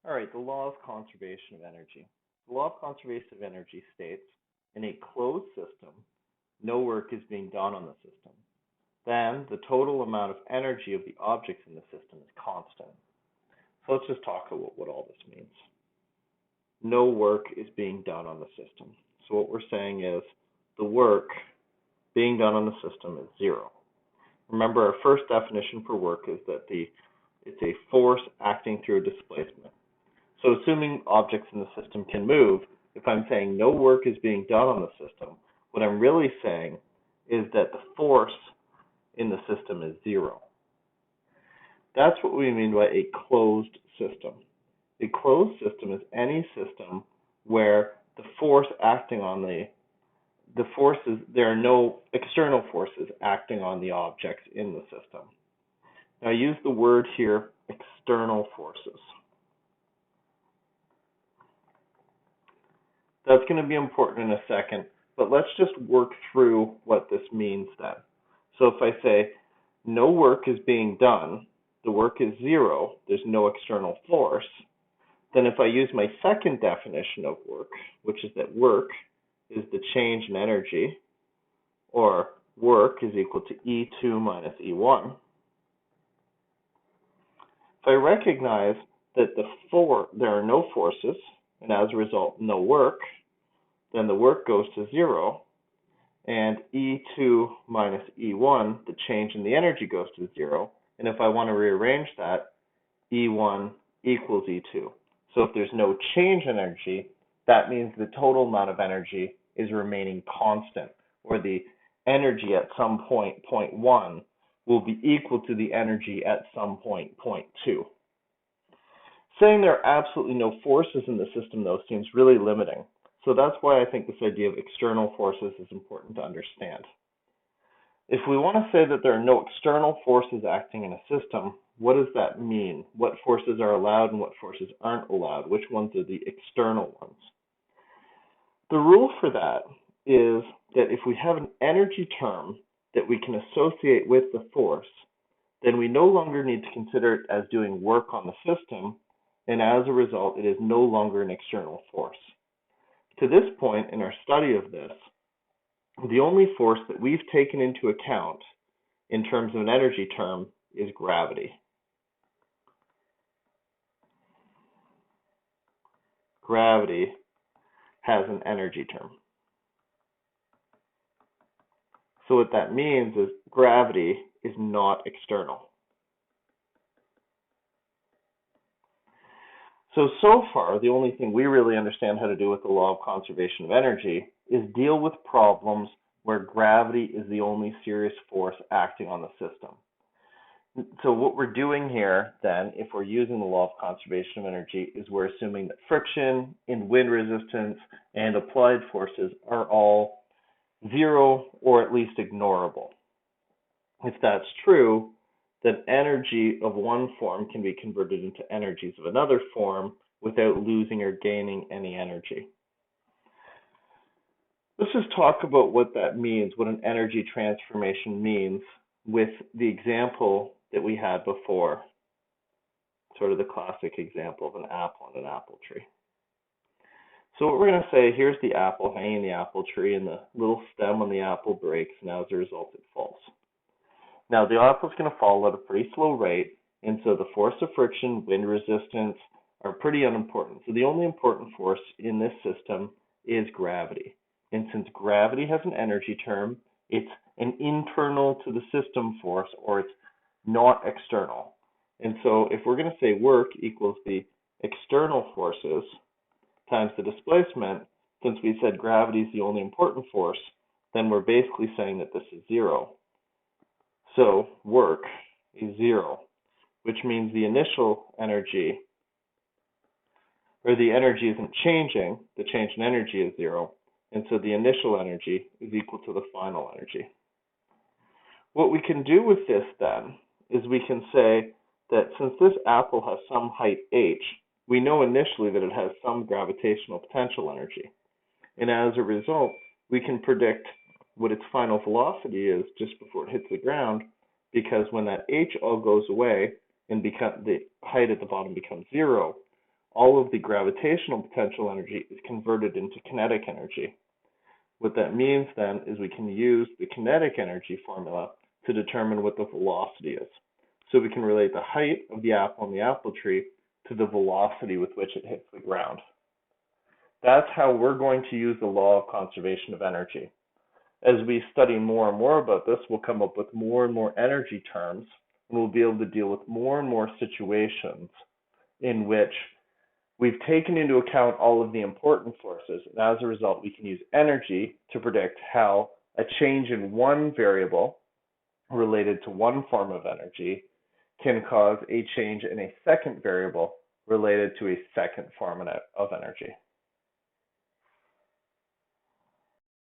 All right, the law of conservation of energy. The law of conservation of energy states in a closed system, no work is being done on the system. Then the total amount of energy of the objects in the system is constant. So let's just talk about what all this means. No work is being done on the system. So what we're saying is the work being done on the system is zero. Remember, our first definition for work is that it's a force acting through a displacement. So assuming objects in the system can move, if I'm saying no work is being done on the system, what I'm really saying is that the force in the system is zero. That's what we mean by a closed system. A closed system is any system where the force acting on the forces, there are no external forces acting on the objects in the system. Now I use the word here, external forces. That's going to be important in a second, but let's just work through what this means then. So if I say no work is being done, the work is zero, there's no external force, then if I use my second definition of work, which is that work is the change in energy, or work is equal to E2 minus E1, if I recognize that there are no forces, and as a result no work, then the work goes to zero, and E2 minus E1, the change in the energy, goes to zero. And if I want to rearrange that, E1 equals E2. So if there's no change in energy, that means the total amount of energy is remaining constant, or the energy at some point, point 1, will be equal to the energy at some point, point 2. Saying there are absolutely no forces in the system, though, seems really limiting. So that's why I think this idea of external forces is important to understand. If we want to say that there are no external forces acting in a system, what does that mean? What forces are allowed and what forces aren't allowed? Which ones are the external ones? The rule for that is that if we have an energy term that we can associate with the force, then we no longer need to consider it as doing work on the system, and as a result, it is no longer an external force. To this point in our study of this, the only force that we've taken into account in terms of an energy term is gravity. Gravity has an energy term. So what that means is gravity is not external. So far, the only thing we really understand how to do with the law of conservation of energy is deal with problems where gravity is the only serious force acting on the system. So what we're doing here, then, if we're using the law of conservation of energy, is we're assuming that friction and wind resistance and applied forces are all zero or at least ignorable. If that's true, then energy of one form can be converted into energies of another form without losing or gaining any energy. Let's just talk about what that means, what an energy transformation means, with the example that we had before, sort of the classic example of an apple and an apple tree. So what we're going to say, here's the apple hanging in the apple tree, and the little stem on the apple breaks, and as a result it falls. Now the apple's going to fall at a pretty slow rate, and so the force of friction, wind resistance are pretty unimportant. So the only important force in this system is gravity. And since gravity has an energy term, it's an internal to the system force, or it's not external. And so if we're going to say work equals the external forces times the displacement, since we said gravity is the only important force, then we're basically saying that this is zero. So work is zero, which means the initial energy, or the energy isn't changing, the change in energy is zero, and so the initial energy is equal to the final energy. What we can do with this then is we can say that since this apple has some height h, we know initially that it has some gravitational potential energy. And as a result, we can predict what its final velocity is just before it hits the ground, because when that h all goes away and the height at the bottom becomes zero, all of the gravitational potential energy is converted into kinetic energy. What that means then is we can use the kinetic energy formula to determine what the velocity is. So we can relate the height of the apple on the apple tree to the velocity with which it hits the ground. That's how we're going to use the law of conservation of energy. As we study more and more about this, we'll come up with more and more energy terms, and we'll be able to deal with more and more situations in which we've taken into account all of the important forces, and as a result, we can use energy to predict how a change in one variable related to one form of energy can cause a change in a second variable related to a second form of energy.